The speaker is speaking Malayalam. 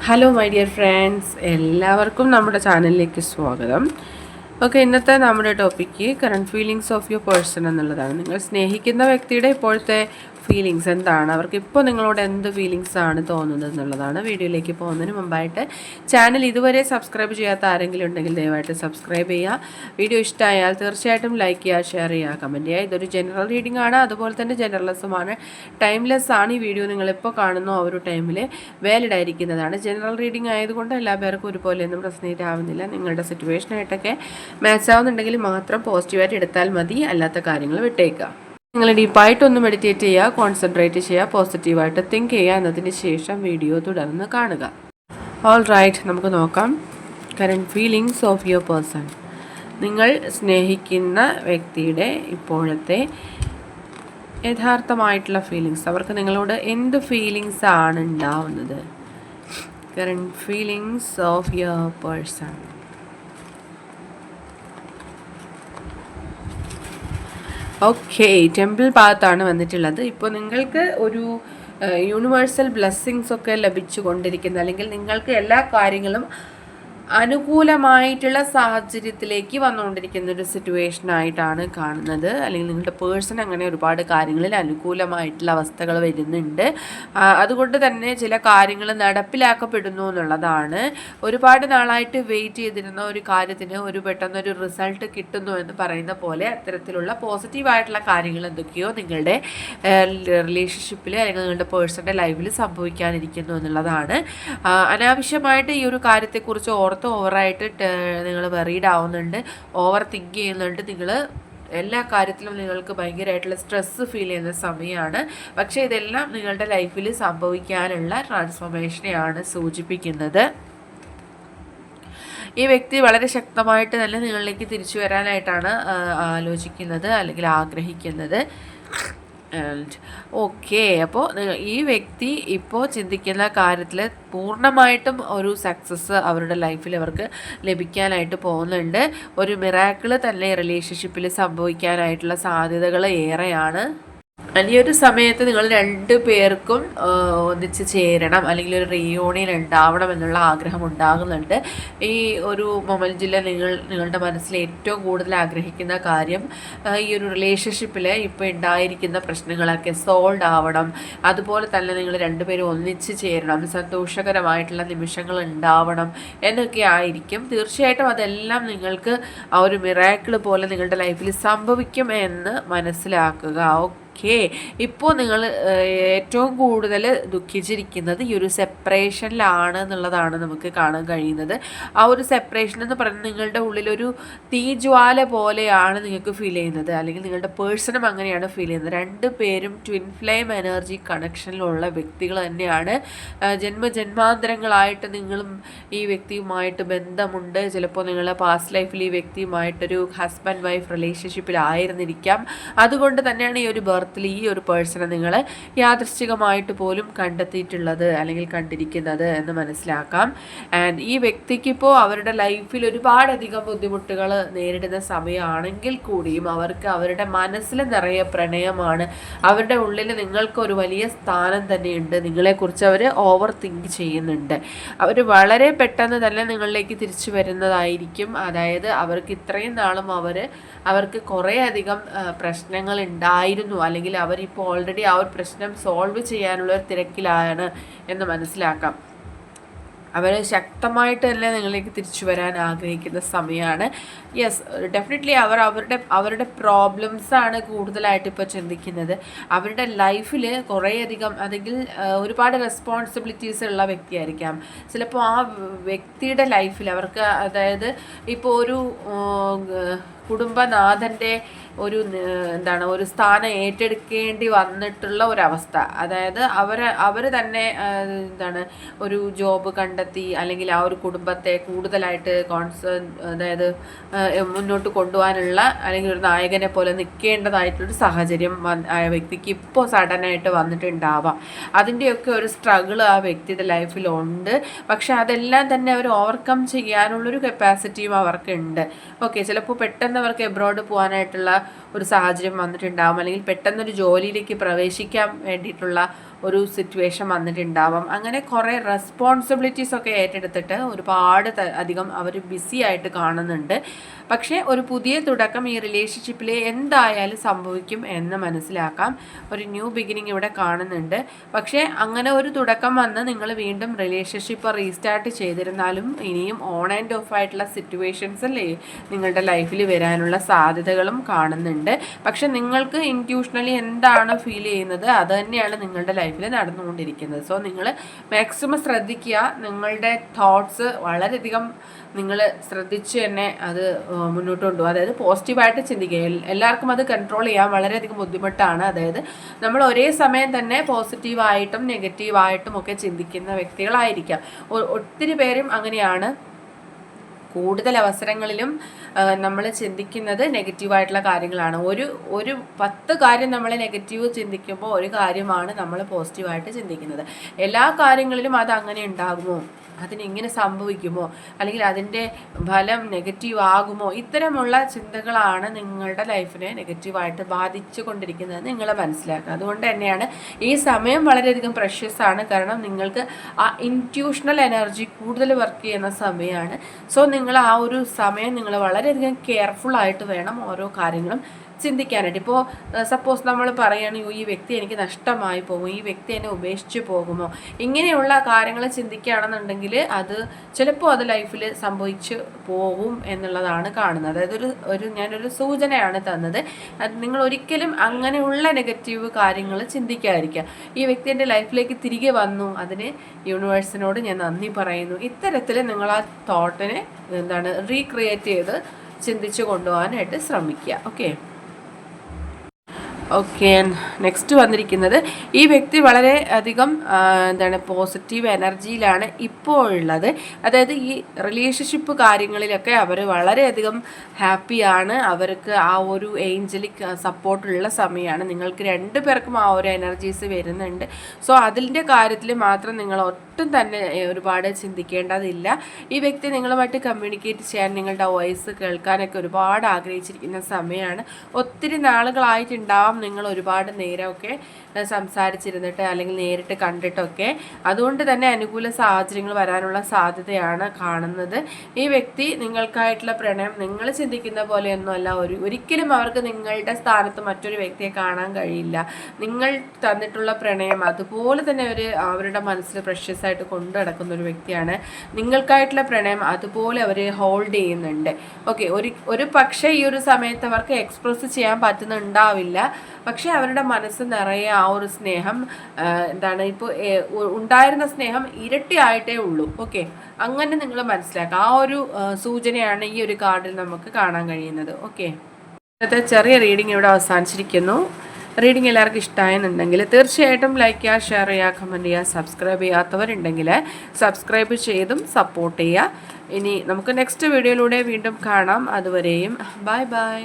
ഹലോ മൈ ഡിയർ ഫ്രണ്ട്സ്, എല്ലാവർക്കും നമ്മുടെ ചാനലിലേക്ക് സ്വാഗതം. ഓക്കെ, ഇന്നത്തെ നമ്മുടെ topic current feelings of your person എന്നുള്ളതാണ്. നിങ്ങൾ സ്നേഹിക്കുന്ന വ്യക്തിയുടെ ഇപ്പോഴത്തെ ഫീലിങ്സ് എന്താണ്, അവർക്ക് ഇപ്പോൾ നിങ്ങളോട് എന്ത് ഫീലിങ്സ് ആണ് തോന്നുന്നത് എന്നുള്ളതാണ്. വീഡിയോയിലേക്ക് പോകുന്നതിന് മുമ്പായിട്ട് ചാനൽ ഇതുവരെ സബ്സ്ക്രൈബ് ചെയ്യാത്ത ആരെങ്കിലും ഉണ്ടെങ്കിൽ ദയവായിട്ട് സബ്സ്ക്രൈബ് ചെയ്യുക. വീഡിയോ ഇഷ്ടമായാൽ തീർച്ചയായിട്ടും ലൈക്ക് ചെയ്യുക, ഷെയർ ചെയ്യുക, കമൻറ്റ് ചെയ്യുക. ഇതൊരു ജനറൽ റീഡിംഗ് ആണ്, അതുപോലെ തന്നെ ജനറൽസുമാണ്. ടൈംലെസ് ആണ്. ഈ വീഡിയോ നിങ്ങളിപ്പോൾ കാണുന്നു ആ ഒരു ടൈമിൽ വാലിഡ് ആയിരിക്കുന്നതാണ്. ജനറൽ റീഡിംഗ് ആയതുകൊണ്ട് എല്ലാ പേർക്കും ഒരുപോലെയൊന്നും റെസനേറ്റ് ആവുന്നില്ല. നിങ്ങളുടെ സിറ്റുവേഷനായിട്ടൊക്കെ മാച്ച് ആവുന്നുണ്ടെങ്കിൽ മാത്രം പോസിറ്റീവായിട്ട് എടുത്താൽ മതി, അല്ലാത്ത കാര്യങ്ങൾ വിട്ടേക്കുക. നിങ്ങൾ ഡീപ്പായിട്ടൊന്ന് മെഡിറ്റേറ്റ് ചെയ്യുക, കോൺസെൻട്രേറ്റ് ചെയ്യുക, പോസിറ്റീവായിട്ട് തിങ്ക് ചെയ്യുക. എന്നതിന് ശേഷം വീഡിയോ തുടർന്ന് കാണുക. ഓൾ റൈറ്റ്, നമുക്ക് നോക്കാം current feelings of your person. നിങ്ങൾ സ്നേഹിക്കുന്ന വ്യക്തിയുടെ ഇപ്പോഴത്തെ യഥാർത്ഥമായിട്ടുള്ള ഫീലിങ്സ്, അവർക്ക് നിങ്ങളോട് എന്ത് ഫീലിങ്സ് ആണ് ഉണ്ടാവുന്നത്? Current feelings of your person. Okay, temple ഭാഗത്താണ് വന്നിട്ടുള്ളത്. ഇപ്പോൾ നിങ്ങൾക്ക് ഒരു യൂണിവേഴ്സൽ ബ്ലെസ്സിങ്സ് ഒക്കെ ലഭിച്ചു കൊണ്ടിരിക്കുന്ന, അല്ലെങ്കിൽ നിങ്ങൾക്ക് എല്ലാ കാര്യങ്ങളും അനുകൂലമായിട്ടുള്ള സാഹചര്യത്തിലേക്ക് വന്നുകൊണ്ടിരിക്കുന്ന ഒരു സിറ്റുവേഷനായിട്ടാണ് കാണുന്നത്. അല്ലെങ്കിൽ നിങ്ങളുടെ പേഴ്സൺ അങ്ങനെ ഒരുപാട് കാര്യങ്ങളിൽ അനുകൂലമായിട്ടുള്ള അവസ്ഥകൾ വരുന്നുണ്ട്. അതുകൊണ്ട് തന്നെ ചില കാര്യങ്ങൾ നടപ്പിലാക്കപ്പെടുന്നു എന്നുള്ളതാണ്. ഒരുപാട് നാളായിട്ട് വെയിറ്റ് ചെയ്തിരുന്ന ഒരു കാര്യത്തിന് ഒരു പെട്ടെന്നൊരു റിസൾട്ട് കിട്ടുന്നു എന്ന് പറയുന്ന പോലെ അത്തരത്തിലുള്ള പോസിറ്റീവായിട്ടുള്ള കാര്യങ്ങൾ എന്തൊക്കെയോ നിങ്ങളുടെ റിലേഷൻഷിപ്പിൽ അല്ലെങ്കിൽ നിങ്ങളുടെ പേഴ്സണിൻ്റെ ലൈഫിൽ സംഭവിക്കാനിരിക്കുന്നു എന്നുള്ളതാണ്. അനാവശ്യമായിട്ട് ഈ ഒരു കാര്യത്തെക്കുറിച്ച് ഓവറായിട്ട് നിങ്ങൾ വെറീഡ് ആവുന്നുണ്ട്, ഓവർ തിങ്ക് ചെയ്യുന്നുണ്ട്. നിങ്ങൾ എല്ലാ കാര്യത്തിലും നിങ്ങൾക്ക് ഭയങ്കരമായിട്ടുള്ള സ്ട്രെസ്സ് ഫീൽ ചെയ്യുന്ന സമയമാണ്. പക്ഷേ ഇതെല്ലാം നിങ്ങളുടെ ലൈഫിൽ സംഭവിക്കാനുള്ള ട്രാൻസ്ഫോർമേഷനെയാണ് സൂചിപ്പിക്കുന്നത്. ഈ വ്യക്തി വളരെ ശക്തമായിട്ട് തന്നെ നിങ്ങളിലേക്ക് തിരിച്ചു വരാനായിട്ടാണ് ആലോചിക്കുന്നത് അല്ലെങ്കിൽ ആഗ്രഹിക്കുന്നത്. ഓക്കെ, അപ്പോൾ ഈ വ്യക്തി ഇപ്പോൾ ചിന്തിക്കുന്ന കാര്യത്തിൽ പൂർണ്ണമായിട്ടും ഒരു സക്സസ് അവരുടെ ലൈഫിൽ അവർക്ക് ലഭിക്കാനായിട്ട് പോകുന്നുണ്ട്. ഒരു മിറാക്കിൾ തന്നെ റിലേഷൻഷിപ്പിൽ സംഭവിക്കാനായിട്ടുള്ള സാധ്യതകൾ ഏറെയാണ്. ഈ ഒരു സമയത്ത് നിങ്ങൾ രണ്ടു പേർക്കും ഒന്നിച്ച് ചേരണം, അല്ലെങ്കിൽ ഒരു റീയൂണിയൻ ഉണ്ടാവണം എന്നുള്ള ആഗ്രഹം ഉണ്ടാകുന്നുണ്ട്. ഈ ഒരു മൊമെൻറ്റിൽ നിങ്ങളുടെ മനസ്സിൽ ഏറ്റവും കൂടുതൽ ആഗ്രഹിക്കുന്ന കാര്യം ഈ ഒരു റിലേഷൻഷിപ്പിൽ ഇപ്പോൾ ഉണ്ടായിരിക്കുന്ന പ്രശ്നങ്ങളൊക്കെ സോൾവ് ആവണം. അതുപോലെ തന്നെ നിങ്ങൾ രണ്ടുപേരും ഒന്നിച്ച് ചേരണം, സന്തോഷകരമായിട്ടുള്ള നിമിഷങ്ങൾ ഉണ്ടാവണം എന്നൊക്കെ ആയിരിക്കും. തീർച്ചയായിട്ടും അതെല്ലാം നിങ്ങൾക്ക് ആ ഒരു മിറാക്കിൾ പോലെ നിങ്ങളുടെ ലൈഫിൽ സംഭവിക്കും എന്ന് മനസ്സിലാക്കുക. ഓക്കെ, ഇപ്പോൾ നിങ്ങൾ ഏറ്റവും കൂടുതൽ ദുഃഖിച്ചിരിക്കുന്നത് ഈ ഒരു സെപ്പറേഷനിലാണ് എന്നുള്ളതാണ് നമുക്ക് കാണാൻ കഴിയുന്നത്. ആ ഒരു സെപ്പറേഷൻ എന്ന് പറയുന്നത് നിങ്ങളുടെ ഉള്ളിലൊരു തീജ്വാല പോലെയാണ് നിങ്ങൾക്ക് ഫീൽ ചെയ്യുന്നത്, അല്ലെങ്കിൽ നിങ്ങളുടെ പേഴ്സണും അങ്ങനെയാണ് ഫീൽ ചെയ്യുന്നത്. രണ്ടു പേരും ട്വിൻ ഫ്ലെയിം എനർജി കണക്ഷനിലുള്ള വ്യക്തികൾ തന്നെയാണ്. ജന്മജന്മാന്തരങ്ങളായിട്ട് നിങ്ങളും ഈ വ്യക്തിയുമായിട്ട് ബന്ധമുണ്ട്. ചിലപ്പോൾ നിങ്ങളുടെ പാസ്റ്റ് ലൈഫിൽ ഈ വ്യക്തിയുമായിട്ടൊരു ഹസ്ബൻഡ് വൈഫ് റിലേഷൻഷിപ്പിലായിരുന്നിരിക്കാം. അതുകൊണ്ട് തന്നെയാണ് ഈ ഒരു ഈ ഒരു പേഴ്സണെ നിങ്ങൾ യാദൃശ്ചികമായിട്ട് പോലും കണ്ടെത്തിയിട്ടുള്ളത് അല്ലെങ്കിൽ കണ്ടിരിക്കുന്നത് എന്ന് മനസ്സിലാക്കാം. ആൻഡ് ഈ വ്യക്തിക്കിപ്പോൾ അവരുടെ ലൈഫിൽ ഒരുപാടധികം ബുദ്ധിമുട്ടുകൾ നേരിടുന്ന സമയമാണെങ്കിൽ കൂടിയും അവർക്ക് അവരുടെ മനസ്സിൽ നിറയെ പ്രണയമാണ്. അവരുടെ ഉള്ളിൽ നിങ്ങൾക്കൊരു വലിയ സ്ഥാനം തന്നെയുണ്ട്. നിങ്ങളെക്കുറിച്ച് അവർ ഓവർ തിങ്ക് ചെയ്യുന്നുണ്ട്. അവർ വളരെ പെട്ടെന്ന് തന്നെ നിങ്ങളിലേക്ക് തിരിച്ചു വരുന്നതായിരിക്കും. അതായത് അവർക്ക് ഇത്രയും നാളും അവർക്ക് കുറേ അധികം പ്രശ്നങ്ങൾ ഉണ്ടായിരുന്നു, അല്ലെങ്കിൽ അവരിപ്പോൾ ഓൾറെഡി ആ ഒരു പ്രശ്നം സോൾവ് ചെയ്യാനുള്ള ഒരു തിരക്കിലാണ് എന്ന് മനസ്സിലാക്കാം. അവർ ശക്തമായിട്ട് തന്നെ നിങ്ങളിലേക്ക് തിരിച്ചു വരാൻ ആഗ്രഹിക്കുന്ന സമയമാണ്. യെസ്, ഡെഫിനറ്റ്ലി അവരുടെ പ്രോബ്ലംസാണ് കൂടുതലായിട്ട് ഇപ്പോൾ ചിന്തിക്കുന്നത്. അവരുടെ ലൈഫിൽ കുറേയധികം അല്ലെങ്കിൽ ഒരുപാട് റെസ്പോൺസിബിലിറ്റീസ് ഉള്ള വ്യക്തിയായിരിക്കാം. ചിലപ്പോൾ ആ വ്യക്തിയുടെ ലൈഫിൽ അവർക്ക്, അതായത് ഇപ്പോൾ ഒരു കുടുംബനാഥൻ്റെ ഒരു സ്ഥാനം ഏറ്റെടുക്കേണ്ടി വന്നിട്ടുള്ള ഒരവസ്ഥ. അതായത് അവർ തന്നെ ഒരു ജോബ് കണ്ടെത്തി, അല്ലെങ്കിൽ ആ ഒരു കുടുംബത്തെ കൂടുതലായിട്ട് അതായത് മുന്നോട്ട് കൊണ്ടുപോകാനുള്ള, അല്ലെങ്കിൽ ഒരു നായകനെ പോലെ നിൽക്കേണ്ടതായിട്ടൊരു സാഹചര്യം ആ വ്യക്തിക്ക് ഇപ്പോൾ സഡനായിട്ട് വന്നിട്ടുണ്ടാവാം. അതിൻ്റെയൊക്കെ ഒരു സ്ട്രഗിൾ ആ വ്യക്തിയുടെ ലൈഫിലുണ്ട്. പക്ഷെ അതെല്ലാം തന്നെ അവർ ഓവർകം ചെയ്യാനുള്ളൊരു കപ്പാസിറ്റിയും അവർക്കുണ്ട്. ഓക്കെ, ചിലപ്പോൾ പെട്ടെന്ന് അവർക്ക് എബ്രോഡ് പോകാനായിട്ടുള്ള ഒരു സാഹചര്യം വന്നിട്ടുണ്ടാകും, അല്ലെങ്കിൽ പെട്ടെന്നൊരു ജോലിയിലേക്ക് പ്രവേശിക്കാൻ വേണ്ടിയിട്ടുള്ള ഒരു സിറ്റുവേഷൻ വന്നിട്ടുണ്ടാവാം. അങ്ങനെ കുറേ റെസ്പോൺസിബിലിറ്റീസ് ഒക്കെ ഏറ്റെടുത്തിട്ട് ഒരുപാട് അധികം അവർ ബിസി ആയിട്ട് കാണുന്നുണ്ട്. പക്ഷേ ഒരു പുതിയ തുടക്കം ഈ റിലേഷൻഷിപ്പിൽ എന്തായാലും സംഭവിക്കും എന്ന് മനസ്സിലാക്കാം. ഒരു ന്യൂ ബിഗിനിങ് ഇവിടെ കാണുന്നുണ്ട്. പക്ഷേ അങ്ങനെ ഒരു തുടക്കം വന്ന് നിങ്ങൾ വീണ്ടും റിലേഷൻഷിപ്പ് റീസ്റ്റാർട്ട് ചെയ്തിരുന്നാലും ഇനിയും ഓൺ ആൻഡ് ഓഫ് ആയിട്ടുള്ള സിറ്റുവേഷൻസ് അല്ലേ നിങ്ങളുടെ ലൈഫിൽ വരാനുള്ള സാധ്യതകളും കാണുന്നുണ്ട്. പക്ഷെ നിങ്ങൾക്ക് ഇൻറ്റ്യൂഷണലി എന്താണ് ഫീൽ ചെയ്യുന്നത് അത് തന്നെയാണ് നിങ്ങളുടെ ലൈഫിൽ നടന്നുകൊണ്ടിരിക്കുന്നത്. സോ നിങ്ങൾ മാക്സിമം ശ്രദ്ധിക്കുക. നിങ്ങളുടെ തോട്ട്സ് വളരെയധികം നിങ്ങൾ ശ്രദ്ധിച്ച് തന്നെ അത് മുന്നോട്ട് കൊണ്ടുപോകുക. അതായത് പോസിറ്റീവായിട്ട് ചിന്തിക്കുക. എല്ലാവർക്കും അത് കൺട്രോൾ ചെയ്യാൻ വളരെയധികം ബുദ്ധിമുട്ടാണ്. അതായത് നമ്മൾ ഒരേ സമയം തന്നെ പോസിറ്റീവായിട്ടും നെഗറ്റീവായിട്ടും ഒക്കെ ചിന്തിക്കുന്ന വ്യക്തികളായിരിക്കാം. ഒത്തിരി പേരും അങ്ങനെയാണ്. കൂടുതൽ അവസരങ്ങളിലും നമ്മൾ ചിന്തിക്കുന്നത് നെഗറ്റീവായിട്ടുള്ള കാര്യങ്ങളാണ്. ഒരു 10 കാര്യം നമ്മൾ നെഗറ്റീവ് ചിന്തിക്കുമ്പോൾ ഒരു കാര്യമാണ് നമ്മൾ പോസിറ്റീവായിട്ട് ചിന്തിക്കുന്നത്. എല്ലാ കാര്യങ്ങളിലും അത് അങ്ങനെ ഉണ്ടാകുമോ, അതിനെങ്ങനെ സംഭവിക്കുമോ, അല്ലെങ്കിൽ അതിൻ്റെ ഫലം നെഗറ്റീവ് ആകുമോ, ഇത്തരമുള്ള ചിന്തകളാണ് നിങ്ങളുടെ ലൈഫിനെ നെഗറ്റീവായിട്ട് ബാധിച്ചു കൊണ്ടിരിക്കുന്നത് നിങ്ങൾ മനസ്സിലാക്കുക. അതുകൊണ്ട് തന്നെയാണ് ഈ സമയം വളരെയധികം പ്രഷ്യസ് ആണ്. കാരണം നിങ്ങൾക്ക് ആ ഇൻറ്റ്യൂഷണൽ എനർജി കൂടുതൽ വർക്ക് ചെയ്യുന്ന സമയമാണ്. സോ നിങ്ങൾ ആ ഒരു സമയം നിങ്ങൾ വളരെയധികം കെയർഫുള്ളായിട്ട് വേണം ഓരോ കാര്യങ്ങളും ചിന്തിക്കാനായിട്ട്. ഇപ്പോൾ സപ്പോസ് നമ്മൾ പറയുകയാണെങ്കിൽ ഈ വ്യക്തി എനിക്ക് നഷ്ടമായി പോകും, ഈ വ്യക്തി എന്നെ ഉപേക്ഷിച്ച് പോകുമോ, ഇങ്ങനെയുള്ള കാര്യങ്ങൾ ചിന്തിക്കുകയാണെന്നുണ്ടെങ്കിൽ അത് ചിലപ്പോൾ അത് ലൈഫിൽ സംഭവിച്ച് പോകും എന്നുള്ളതാണ് കാണുന്നത്. അതായത് ഞാനൊരു സൂചനയാണ് തന്നത്. അത് നിങ്ങൾ ഒരിക്കലും അങ്ങനെയുള്ള നെഗറ്റീവ് കാര്യങ്ങൾ ചിന്തിക്കാതിരിക്കുക. ഈ വ്യക്തി എൻ്റെ ലൈഫിലേക്ക് തിരികെ വന്നു, അതിന് യൂണിവേഴ്സിനോട് ഞാൻ നന്ദി പറയുന്നു. ഇത്തരത്തിൽ നിങ്ങൾ ആ തോട്ടിനെ റീക്രിയേറ്റ് ചെയ്ത് ചിന്തിച്ച് കൊണ്ടുപോകാനായിട്ട് ശ്രമിക്കുക. ഓക്കെ, നെക്സ്റ്റ് വന്നിരിക്കുന്നത് ഈ വ്യക്തി വളരെ അധികം പോസിറ്റീവ് എനർജിയിലാണ് ഇപ്പോൾ ഉള്ളത്. അതായത് ഈ റിലേഷൻഷിപ്പ് കാര്യങ്ങളിലൊക്കെ അവർ വളരെയധികം ഹാപ്പിയാണ്. അവർക്ക് ആ ഒരു ഏഞ്ചലിക് സപ്പോർട്ടുള്ള സമയമാണ്. നിങ്ങൾക്ക് 2 പേർക്കും ആ ഒരു എനർജീസ് വരുന്നുണ്ട്. സോ അതിൻ്റെ കാര്യത്തിൽ മാത്രം നിങ്ങൾ ഒട്ടും തന്നെ ഒരുപാട് ചിന്തിക്കേണ്ടതില്ല. ഈ വ്യക്തി നിങ്ങളുമായിട്ട് കമ്മ്യൂണിക്കേറ്റ് ചെയ്യാൻ, നിങ്ങളുടെ വോയിസ് കേൾക്കാനൊക്കെ ഒരുപാട് ആഗ്രഹിച്ചിരിക്കുന്ന സമയമാണ്. ഒത്തിരി നാളുകളായിട്ടുണ്ടാവാം നിങ്ങൾ ഒരുപാട് നേരമൊക്കെ സംസാരിച്ചിരുന്നിട്ട് അല്ലെങ്കിൽ നേരിട്ട് കണ്ടിട്ടൊക്കെ. അതുകൊണ്ട് തന്നെ അനുകൂല സാഹചര്യങ്ങൾ വരാനുള്ള സാധ്യതയാണ് കാണുന്നത്. ഈ വ്യക്തി നിങ്ങൾക്കായിട്ടുള്ള പ്രണയം നിങ്ങൾ ചിന്തിക്കുന്ന പോലെയൊന്നുമല്ല. ഒരിക്കലും അവർക്ക് നിങ്ങളുടെ സ്ഥാനത്ത് മറ്റൊരു വ്യക്തിയെ കാണാൻ കഴിയില്ല. നിങ്ങൾ തന്നിട്ടുള്ള പ്രണയം അതുപോലെ തന്നെ അവരുടെ മനസ്സിൽ പ്രഷ്യസ് ആയിട്ട് കൊണ്ടു നടക്കുന്ന ഒരു വ്യക്തിയാണ്. നിങ്ങൾക്കായിട്ടുള്ള പ്രണയം അതുപോലെ അവർ ഹോൾഡ് ചെയ്യുന്നുണ്ട്. ഒരു പക്ഷേ ഈ ഒരു സമയത്ത് അവർക്ക് എക്സ്പ്രസ് ചെയ്യാൻ പറ്റുന്നുണ്ടാവില്ല. പക്ഷേ അവരുടെ മനസ്സ് നിറയെ ആ ഒരു സ്നേഹം ഇപ്പോൾ ഉണ്ടായിരുന്ന സ്നേഹം ഇരട്ടിയായിട്ടേ ഉള്ളൂ. അങ്ങനെ നിങ്ങൾ മനസ്സിലാക്കുക. ആ ഒരു സൂചനയാണ് ഈ ഒരു കാർഡിൽ നമുക്ക് കാണാൻ കഴിയുന്നത്. ഇന്നത്തെ ചെറിയ റീഡിംഗ് ഇവിടെ അവസാനിച്ചിരിക്കുന്നു. റീഡിംഗ് എല്ലാവർക്കും ഇഷ്ടമായെന്നുണ്ടെങ്കിൽ തീർച്ചയായിട്ടും ലൈക്ക് ചെയ്യുക, ഷെയർ ചെയ്യുക, കമൻറ്റ് ചെയ്യുക. സബ്സ്ക്രൈബ് ചെയ്യാത്തവരുണ്ടെങ്കിൽ സബ്സ്ക്രൈബ് ചെയ്തും സപ്പോർട്ട് ചെയ്യുക. ഇനി നമുക്ക് നെക്സ്റ്റ് വീഡിയോയിലൂടെ വീണ്ടും കാണാം. അതുവരെയും ബൈ ബൈ.